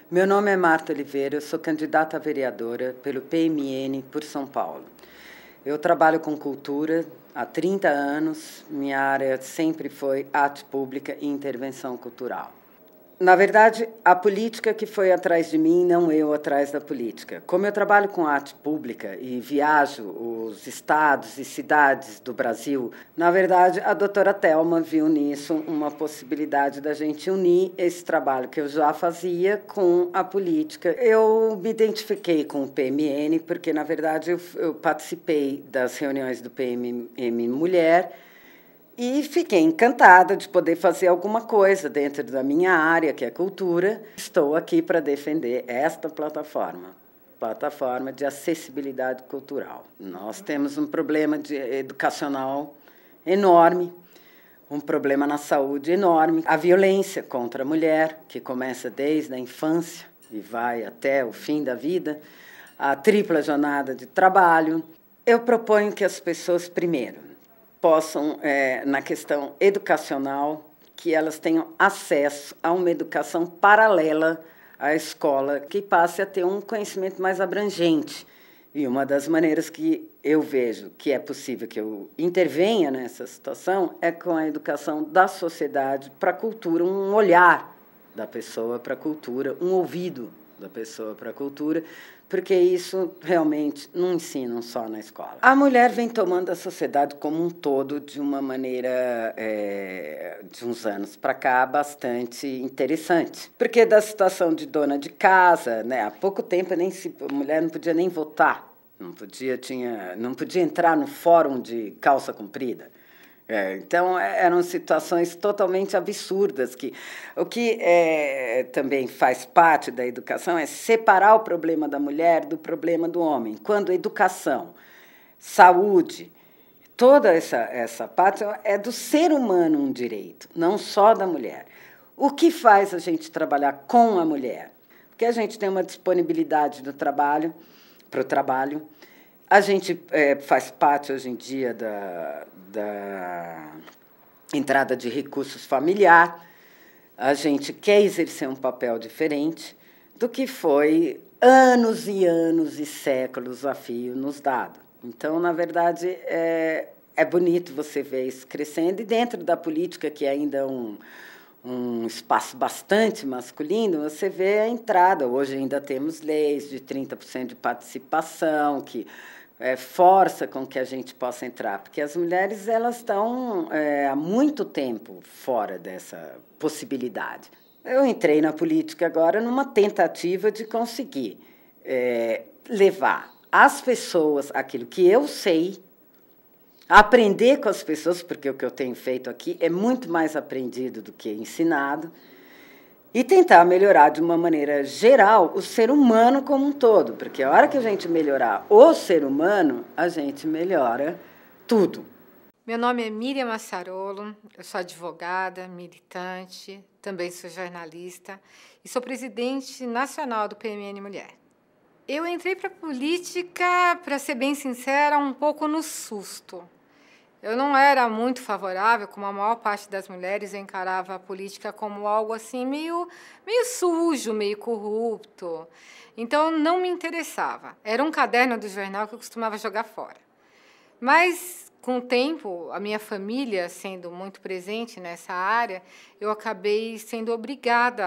Meu nome é Marta Oliveira, eu sou candidata a vereadora pelo PMN por São Paulo. Eu trabalho com cultura há 30 anos, minha área sempre foi arte pública e intervenção cultural. Na verdade, a política que foi atrás de mim, não eu atrás da política. Como eu trabalho com arte pública e viajo os estados e cidades do Brasil, na verdade, a doutora Thelma viu nisso uma possibilidade da gente unir esse trabalho que eu já fazia com a política. Eu me identifiquei com o PMN porque, na verdade, eu participei das reuniões do PMN Mulher, e fiquei encantada de poder fazer alguma coisa dentro da minha área, que é cultura. Estou aqui para defender esta plataforma de acessibilidade cultural. Nós temos um problema educacional enorme, um problema na saúde enorme, a violência contra a mulher, que começa desde a infância e vai até o fim da vida, a tripla jornada de trabalho. Eu proponho que as pessoas, primeiro, possam, na questão educacional, que elas tenham acesso a uma educação paralela à escola, que passe a ter um conhecimento mais abrangente. E uma das maneiras que eu vejo que é possível que eu intervenha nessa situação é com a educação da sociedade para a cultura, um olhar da pessoa para a cultura, um ouvido da pessoa para a cultura, porque isso realmente não ensinam só na escola. A mulher vem tomando a sociedade como um todo de uma maneira, de uns anos para cá, bastante interessante. Porque da situação de dona de casa, né, há pouco tempo a mulher não podia nem votar, não podia entrar no fórum de calça comprida. Então, eram situações totalmente absurdas. O que também faz parte da educação é separar o problema da mulher do problema do homem. Quando educação, saúde, toda essa parte é do ser humano um direito, não só da mulher. O que faz a gente trabalhar com a mulher? Porque a gente tem uma disponibilidade do trabalho, para o trabalho. A gente faz parte, hoje em dia, da entrada de recursos familiar. A gente quer exercer um papel diferente do que foi anos e anos e séculos a fio nos dado. Então, na verdade, é bonito você ver isso crescendo. E dentro da política, que é ainda um espaço bastante masculino, você vê a entrada. Hoje ainda temos leis de 30% de participação, que força com que a gente possa entrar, porque as mulheres elas estão há muito tempo fora dessa possibilidade. Eu entrei na política agora numa tentativa de conseguir levar às pessoas aquilo que eu sei, aprender com as pessoas, porque o que eu tenho feito aqui é muito mais aprendido do que ensinado, e tentar melhorar de uma maneira geral o ser humano como um todo, porque a hora que a gente melhorar o ser humano, a gente melhora tudo. Meu nome é Miriam Massarolo, eu sou advogada, militante, também sou jornalista e sou presidente nacional do PMN Mulher. Eu entrei para a política, para ser bem sincera, um pouco no susto. Eu não era muito favorável, como a maior parte das mulheres, eu encarava a política como algo assim meio sujo, meio corrupto. Então, não me interessava. Era um caderno do jornal que eu costumava jogar fora. Mas, com o tempo, a minha família sendo muito presente nessa área, eu acabei sendo obrigada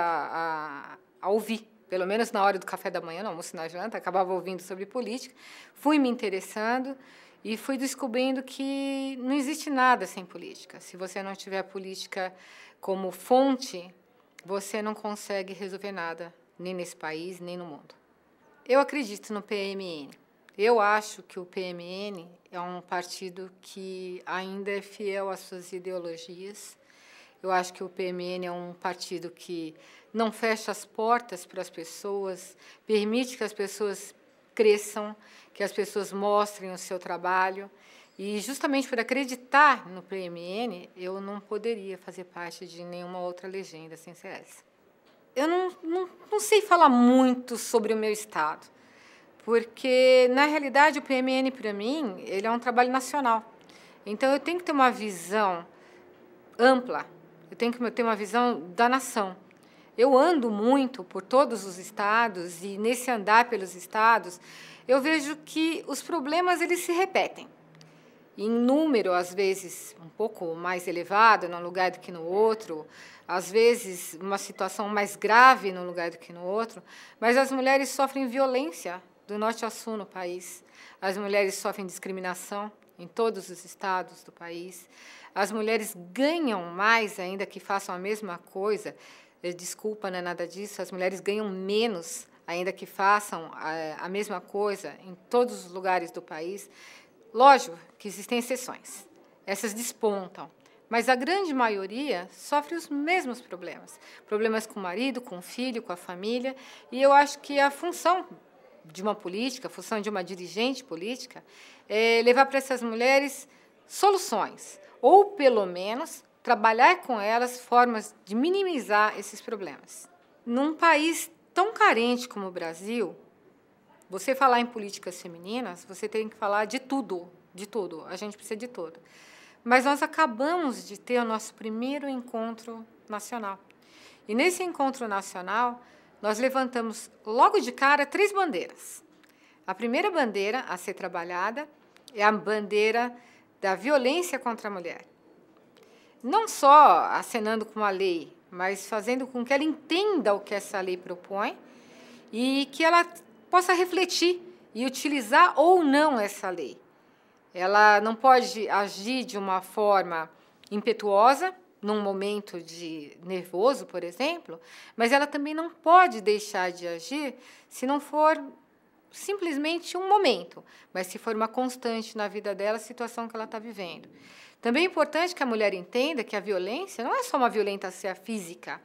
a ouvir. Pelo menos na hora do café da manhã, no almoço e na janta, acabava ouvindo sobre política. Fui me interessando. E fui descobrindo que não existe nada sem política. Se você não tiver política como fonte, você não consegue resolver nada, nem nesse país, nem no mundo. Eu acredito no PMN. Eu acho que o PMN é um partido que ainda é fiel às suas ideologias. Eu acho que o PMN é um partido que não fecha as portas para as pessoas, permite que as pessoas cresçam, que as pessoas mostrem o seu trabalho. E, justamente por acreditar no PMN, eu não poderia fazer parte de nenhuma outra legenda sem ser essa. Eu não sei falar muito sobre o meu estado, porque, na realidade, o PMN, para mim, ele é um trabalho nacional. Então, eu tenho que ter uma visão ampla, eu tenho que ter uma visão da nação. Eu ando muito por todos os estados e, nesse andar pelos estados, eu vejo que os problemas eles se repetem. Em número, às vezes, um pouco mais elevado num lugar do que no outro, às vezes, uma situação mais grave num lugar do que no outro, mas as mulheres sofrem violência do norte a sul no país. As mulheres sofrem discriminação em todos os estados do país. As mulheres ganham mais, ainda que façam a mesma coisa. Desculpa, não é nada disso. As mulheres ganham menos, ainda que façam a mesma coisa em todos os lugares do país. Lógico que existem exceções, essas despontam, mas a grande maioria sofre os mesmos problemas. Problemas com o marido, com o filho, com a família, e eu acho que a função de uma política, a função de uma dirigente política, é levar para essas mulheres soluções, ou, pelo menos, trabalhar com elas formas de minimizar esses problemas. Num país tão carente como o Brasil, você falar em políticas femininas, você tem que falar de tudo, de tudo. A gente precisa de tudo. Mas nós acabamos de ter o nosso primeiro encontro nacional. E nesse encontro nacional, nós levantamos logo de cara 3 bandeiras. A primeira bandeira a ser trabalhada é a bandeira da violência contra a mulher. Não só acenando com a lei, mas fazendo com que ela entenda o que essa lei propõe e que ela possa refletir e utilizar ou não essa lei. Ela não pode agir de uma forma impetuosa, num momento de nervoso, por exemplo, mas ela também não pode deixar de agir se não for simplesmente um momento, mas se for uma constante na vida dela, a situação que ela está vivendo. Também é importante que a mulher entenda que a violência não é só uma violência física.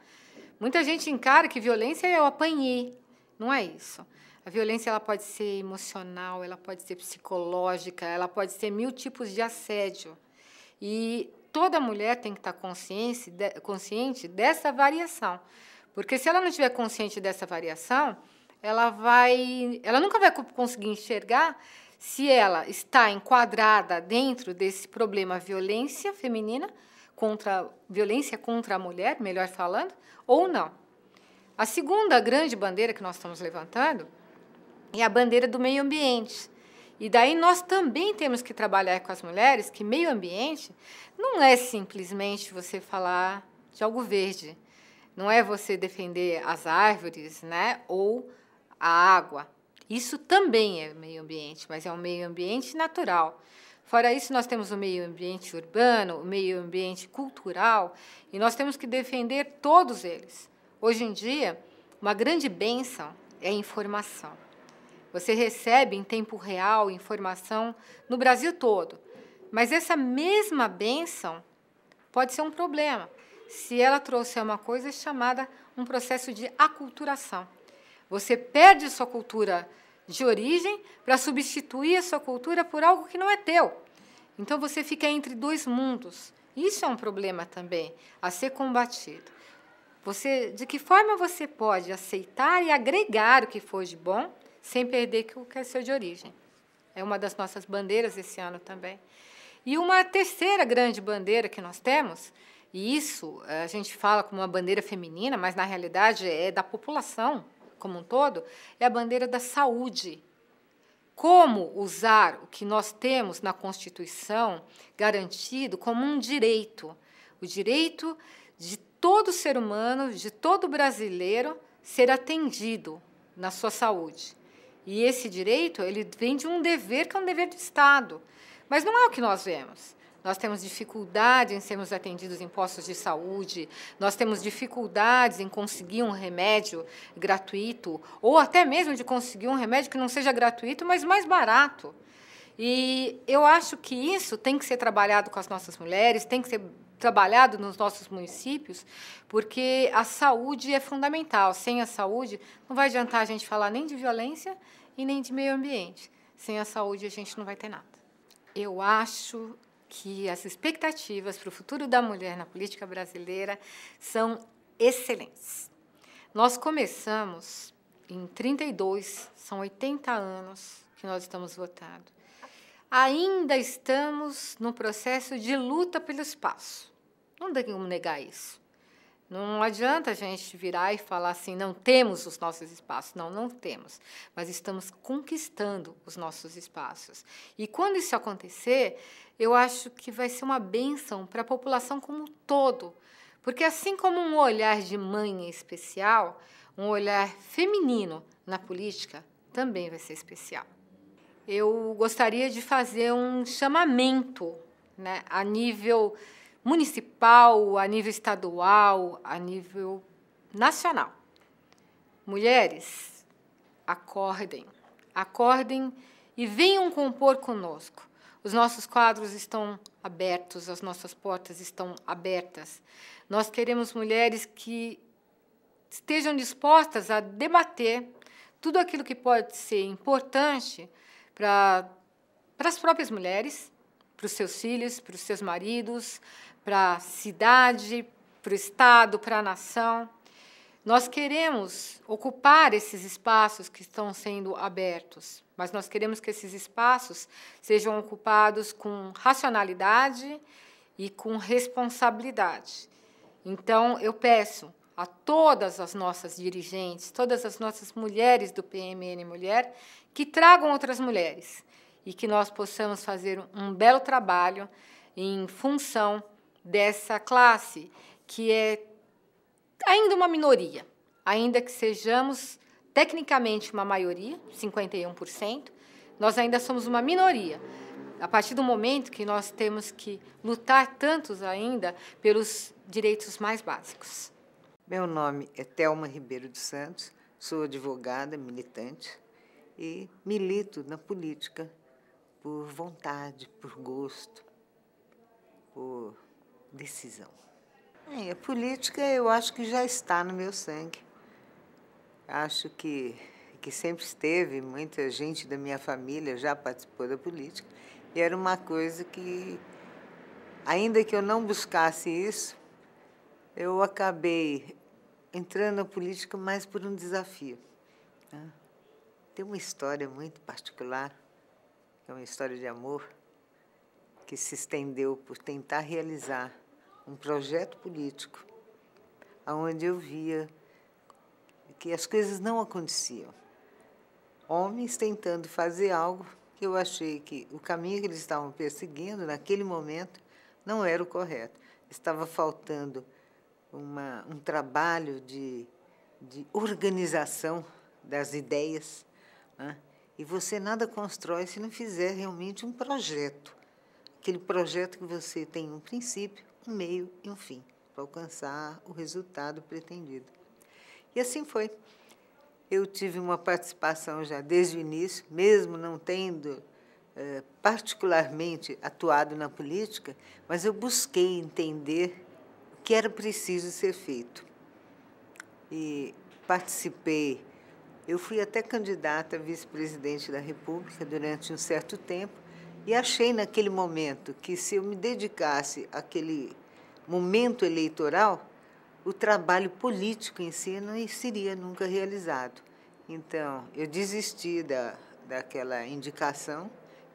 Muita gente encara que violência é eu apanhei. Não é isso. A violência ela pode ser emocional, ela pode ser psicológica, ela pode ser 1000 tipos de assédio. E toda mulher tem que estar consciente dessa variação. Porque se ela não estiver consciente dessa variação, ela nunca vai conseguir enxergar se ela está enquadrada dentro desse problema violência feminina, violência contra a mulher, melhor falando, ou não. A segunda grande bandeira que nós estamos levantando é a bandeira do meio ambiente. E daí nós também temos que trabalhar com as mulheres que meio ambiente não é simplesmente você falar de algo verde, não é você defender as árvores, né, ou a água. Isso também é meio ambiente, mas é um meio ambiente natural. Fora isso, nós temos o meio ambiente urbano, o meio ambiente cultural, e nós temos que defender todos eles. Hoje em dia, uma grande bênção é a informação. Você recebe em tempo real informação no Brasil todo, mas essa mesma bênção pode ser um problema se ela trouxer uma coisa chamada um processo de aculturação. Você perde sua cultura de origem para substituir a sua cultura por algo que não é teu. Então, você fica entre 2 mundos. Isso é um problema também a ser combatido. De que forma você pode aceitar e agregar o que for de bom sem perder o que é seu de origem? É uma das nossas bandeiras esse ano também. E uma terceira grande bandeira que nós temos, e isso a gente fala como uma bandeira feminina, mas na realidade é da população como um todo, é a bandeira da saúde. Como usar o que nós temos na Constituição garantido como um direito, o direito de todo ser humano, de todo brasileiro, ser atendido na sua saúde. E esse direito ele vem de um dever que é um dever do Estado. Mas não é o que nós vemos. Nós temos dificuldade em sermos atendidos em postos de saúde, nós temos dificuldades em conseguir um remédio gratuito, ou até mesmo de conseguir um remédio que não seja gratuito, mas mais barato. E eu acho que isso tem que ser trabalhado com as nossas mulheres, tem que ser trabalhado nos nossos municípios, porque a saúde é fundamental. Sem a saúde, não vai adiantar a gente falar nem de violência e nem de meio ambiente. Sem a saúde, a gente não vai ter nada. Eu acho que as expectativas para o futuro da mulher na política brasileira são excelentes. Nós começamos em 32, são 80 anos que nós estamos votando. Ainda estamos no processo de luta pelo espaço. Não tem como negar isso. Não adianta a gente virar e falar assim, não temos os nossos espaços. Não, não temos, mas estamos conquistando os nossos espaços. E quando isso acontecer, eu acho que vai ser uma bênção para a população como um todo, porque assim como um olhar de mãe é especial, um olhar feminino na política também vai ser especial. Eu gostaria de fazer um chamamento, né, a nível municipal, a nível estadual, a nível nacional. Mulheres, acordem, acordem e venham compor conosco. Os nossos quadros estão abertos, as nossas portas estão abertas. Nós queremos mulheres que estejam dispostas a debater tudo aquilo que pode ser importante para as próprias mulheres, para os seus filhos, para os seus maridos, para a cidade, para o Estado, para a nação. Nós queremos ocupar esses espaços que estão sendo abertos, mas nós queremos que esses espaços sejam ocupados com racionalidade e com responsabilidade. Então, eu peço a todas as nossas dirigentes, todas as nossas mulheres do PMN Mulher, que tragam outras mulheres e que nós possamos fazer um belo trabalho em função dessa classe, que é ainda uma minoria, ainda que sejamos tecnicamente uma maioria, 51%, nós ainda somos uma minoria. A partir do momento que nós temos que lutar tantos ainda pelos direitos mais básicos. Meu nome é Thelma Ribeiro dos Santos, sou advogada, militante e milito na política por vontade, por gosto, por decisão. A política eu acho que já está no meu sangue. Acho que sempre esteve, muita gente da minha família já participou da política, e era uma coisa que, ainda que eu não buscasse isso, eu acabei entrando na política mais por um desafio. Tem uma história muito particular, que é uma história de amor, que se estendeu por tentar realizar um projeto político, onde eu via que as coisas não aconteciam. Homens tentando fazer algo que eu achei que o caminho que eles estavam perseguindo, naquele momento, não era o correto. Estava faltando um trabalho de organização das ideias, né? E você nada constrói se não fizer realmente um projeto. Aquele projeto que você tem um princípio, um meio e um fim, para alcançar o resultado pretendido. E assim foi. Eu tive uma participação já desde o início, mesmo não tendo particularmente atuado na política, mas eu busquei entender o que era preciso ser feito. E participei. Eu fui até candidata a vice-presidente da República durante um certo tempo e achei naquele momento que, se eu me dedicasse àquele momento eleitoral, o trabalho político em si não seria nunca realizado. Então, eu desisti daquela indicação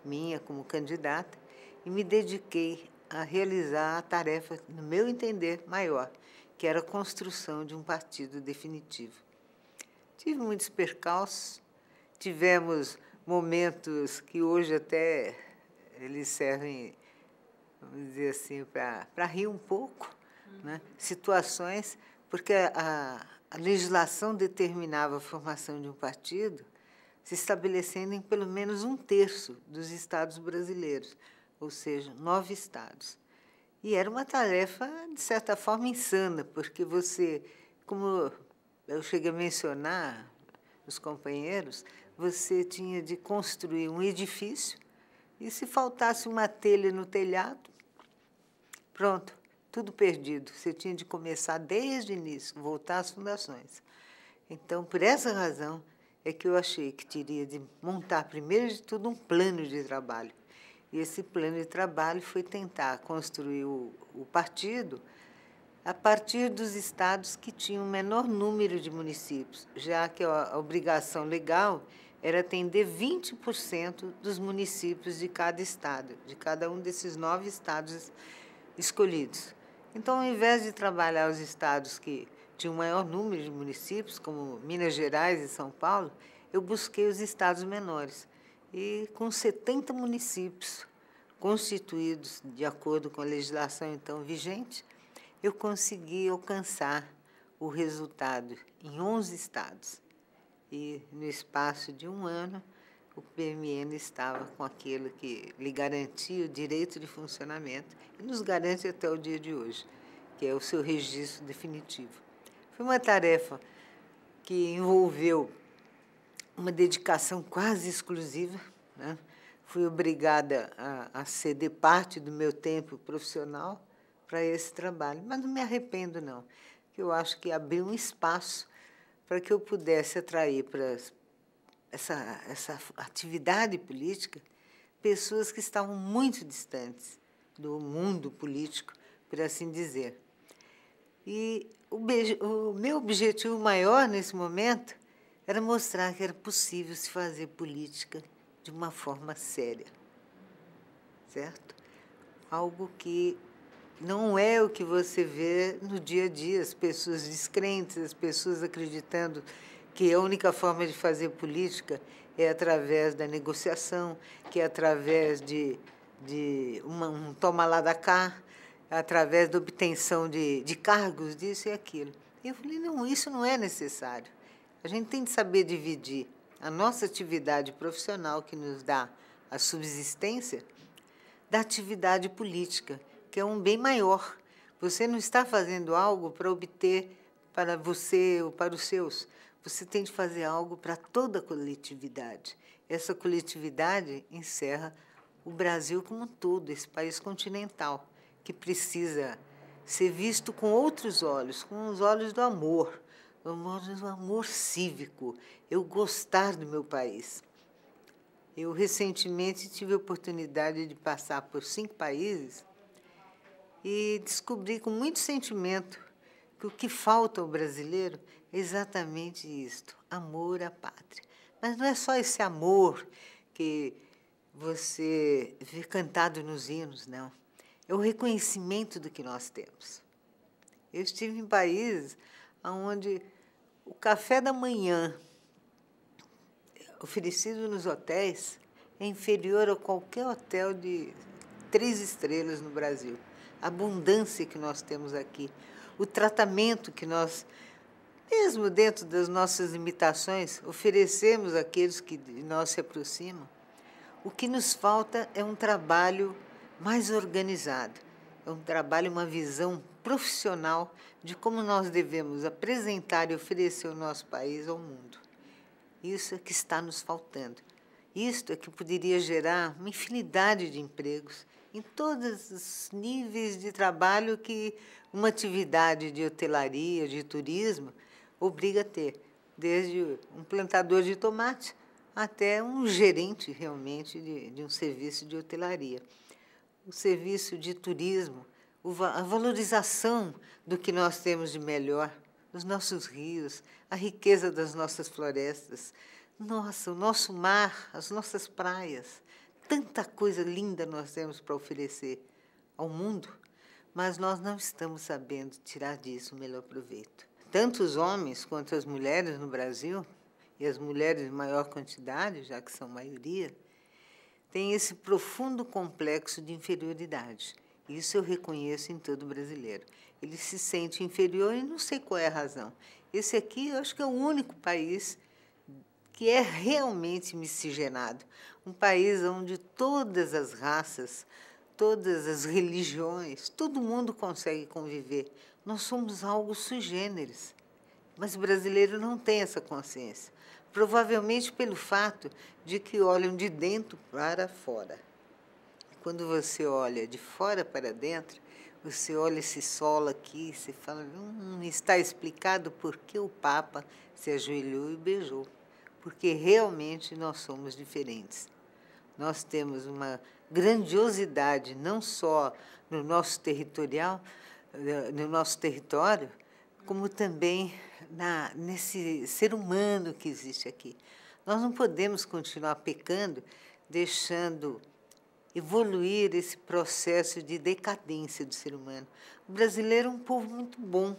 minha como candidata e me dediquei a realizar a tarefa, no meu entender, maior, que era a construção de um partido definitivo. Tive muitos percalços, tivemos momentos que hoje até eles servem, vamos dizer assim, para rir um pouco, né? Situações, porque a legislação determinava a formação de um partido se estabelecendo em pelo menos 1/3 dos estados brasileiros, ou seja, 9 estados. E era uma tarefa, de certa forma, insana, porque você, como eu cheguei a mencionar os companheiros, você tinha de construir um edifício e, se faltasse uma telha no telhado, pronto, tudo perdido. Você tinha de começar desde o início, voltar às fundações. Então, por essa razão, é que eu achei que teria de montar, primeiro de tudo, um plano de trabalho. E esse plano de trabalho foi tentar construir o partido a partir dos estados que tinham o menor número de municípios, já que a obrigação legal era atender 20% dos municípios de cada estado, de cada um desses 9 estados escolhidos. Então, ao invés de trabalhar os estados que tinham o maior número de municípios, como Minas Gerais e São Paulo, eu busquei os estados menores. E com 70 municípios constituídos de acordo com a legislação então vigente, eu consegui alcançar o resultado em 11 estados. E, no espaço de um ano, o PMN estava com aquilo que lhe garantia o direito de funcionamento e nos garante até o dia de hoje, que é o seu registro definitivo. Foi uma tarefa que envolveu uma dedicação quase exclusiva, né? Fui obrigada a ceder parte do meu tempo profissional para esse trabalho, mas não me arrependo, não, que eu acho que abriu um espaço para que eu pudesse atrair para essa atividade política pessoas que estavam muito distantes do mundo político, por assim dizer. E o meu objetivo maior nesse momento era mostrar que era possível se fazer política de uma forma séria, certo? Algo que não é o que você vê no dia a dia, as pessoas descrentes, as pessoas acreditando que a única forma de fazer política é através da negociação, que é através de um toma lá da cá, através da obtenção de cargos, disso e aquilo. E eu falei, não, isso não é necessário. A gente tem que saber dividir a nossa atividade profissional, que nos dá a subsistência, da atividade política, que é um bem maior. Você não está fazendo algo para obter para você ou para os seus. Você tem de fazer algo para toda a coletividade. Essa coletividade encerra o Brasil como um todo, esse país continental, que precisa ser visto com outros olhos, com os olhos do amor, o amor cívico, eu gostar do meu país. Eu, recentemente, tive a oportunidade de passar por 5 países e descobri com muito sentimento que o que falta ao brasileiro é exatamente isto, amor à pátria. Mas não é só esse amor que você vê cantado nos hinos, não. É o reconhecimento do que nós temos. Eu estive em países onde o café da manhã oferecido nos hotéis é inferior a qualquer hotel de 3 estrelas no Brasil. A abundância que nós temos aqui, o tratamento que nós, mesmo dentro das nossas limitações, oferecemos àqueles que de nós se aproximam. O que nos falta é um trabalho mais organizado, é um trabalho, uma visão profissional de como nós devemos apresentar e oferecer o nosso país ao mundo. Isso é que está nos faltando. Isto é que poderia gerar uma infinidade de empregos em todos os níveis de trabalho que uma atividade de hotelaria, de turismo, obriga a ter, desde um plantador de tomate até um gerente, realmente, de um serviço de hotelaria. O serviço de turismo, a valorização do que nós temos de melhor, os nossos rios, a riqueza das nossas florestas, o nosso mar, as nossas praias. Tanta coisa linda nós temos para oferecer ao mundo, mas nós não estamos sabendo tirar disso o melhor proveito. Tanto os homens quanto as mulheres no Brasil, e as mulheres em maior quantidade, já que são maioria, têm esse profundo complexo de inferioridade. Isso eu reconheço em todo brasileiro. Ele se sente inferior e não sei qual é a razão. Esse aqui, eu acho que é o único país que é realmente miscigenado. Um país onde todas as raças, todas as religiões, todo mundo consegue conviver. Nós somos algo sui generis, mas o brasileiro não tem essa consciência. Provavelmente pelo fato de que olham de dentro para fora. Quando você olha de fora para dentro, você olha esse solo aqui, você fala, está explicado por que o Papa se ajoelhou e beijou. Porque realmente nós somos diferentes. Nós temos uma grandiosidade, não só no nosso território, como também nesse ser humano que existe aqui. Nós não podemos continuar pecando, deixando evoluir esse processo de decadência do ser humano. O brasileiro é um povo muito bom,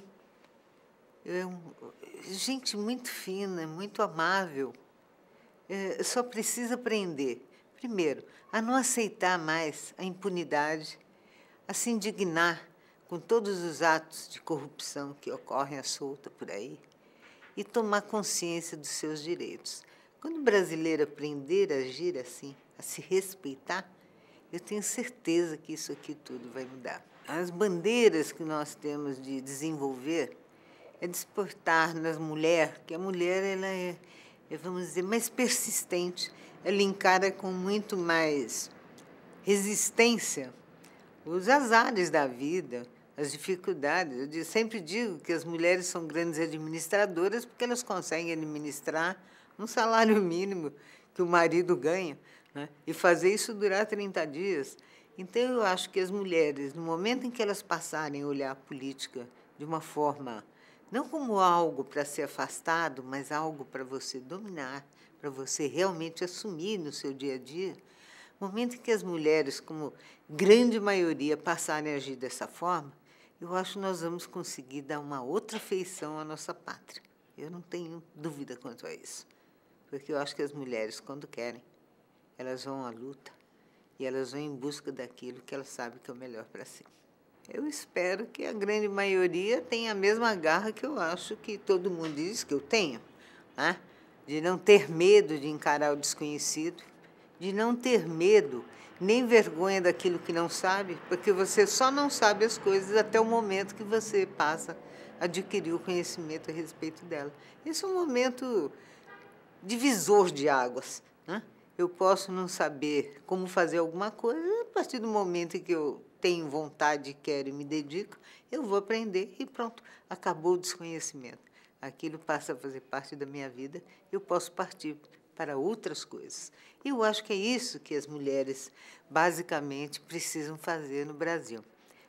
gente muito fina, muito amável. Só precisa aprender, primeiro, a não aceitar mais a impunidade, a se indignar com todos os atos de corrupção que ocorrem à solta por aí e tomar consciência dos seus direitos. Quando o brasileiro aprender a agir assim, a se respeitar, eu tenho certeza que isso aqui tudo vai mudar. As bandeiras que nós temos de desenvolver é despertar nas mulheres, que a mulher ela é, vamos dizer, mais persistente, ela encara com muito mais resistência os azares da vida, as dificuldades. Eu sempre digo que as mulheres são grandes administradoras porque elas conseguem administrar um salário mínimo que o marido ganha, né? E fazer isso durar 30 dias. Então, eu acho que as mulheres, no momento em que elas passarem a olhar a política de uma forma, não como algo para ser afastado, mas algo para você dominar, para você realmente assumir no seu dia a dia, no momento em que as mulheres, como grande maioria, passarem a agir dessa forma, eu acho que nós vamos conseguir dar uma outra feição à nossa pátria. Eu não tenho dúvida quanto a isso. Porque eu acho que as mulheres, quando querem, elas vão à luta e elas vão em busca daquilo que elas sabem que é o melhor para si. Eu espero que a grande maioria tenha a mesma garra que eu acho que todo mundo diz que eu tenho, né? De não ter medo de encarar o desconhecido, de não ter medo nem vergonha daquilo que não sabe, porque você só não sabe as coisas até o momento que você passa a adquirir o conhecimento a respeito dela. Esse é um momento divisor de águas, né? Eu posso não saber como fazer alguma coisa, a partir do momento em que eu tenho vontade, quero e me dedico, eu vou aprender e pronto, acabou o desconhecimento. Aquilo passa a fazer parte da minha vida, eu posso partir para outras coisas. E eu acho que é isso que as mulheres, basicamente, precisam fazer no Brasil.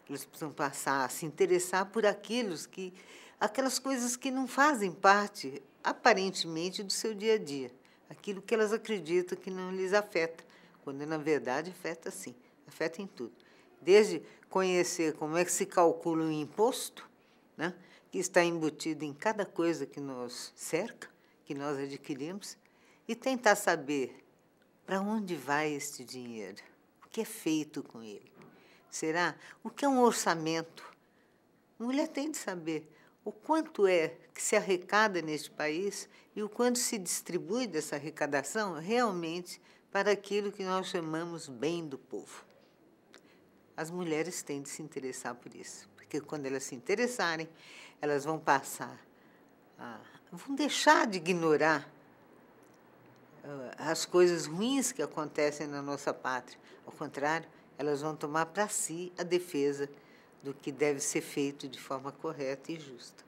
Elas precisam passar a se interessar por aquelas coisas que não fazem parte, aparentemente, do seu dia a dia. Aquilo que elas acreditam que não lhes afeta, quando, na verdade, afeta sim, afeta em tudo. Desde conhecer como é que se calcula o imposto, né, que está embutido em cada coisa que nos cerca, que nós adquirimos, e tentar saber para onde vai este dinheiro, o que é feito com ele. Será? O que é um orçamento? A mulher tem de saber o quanto é que se arrecada neste país e o quanto se distribui dessa arrecadação realmente para aquilo que nós chamamos bem do povo. As mulheres têm de se interessar por isso, porque quando elas se interessarem, elas vão vão deixar de ignorar as coisas ruins que acontecem na nossa pátria. Ao contrário, elas vão tomar para si a defesa do que deve ser feito de forma correta e justa.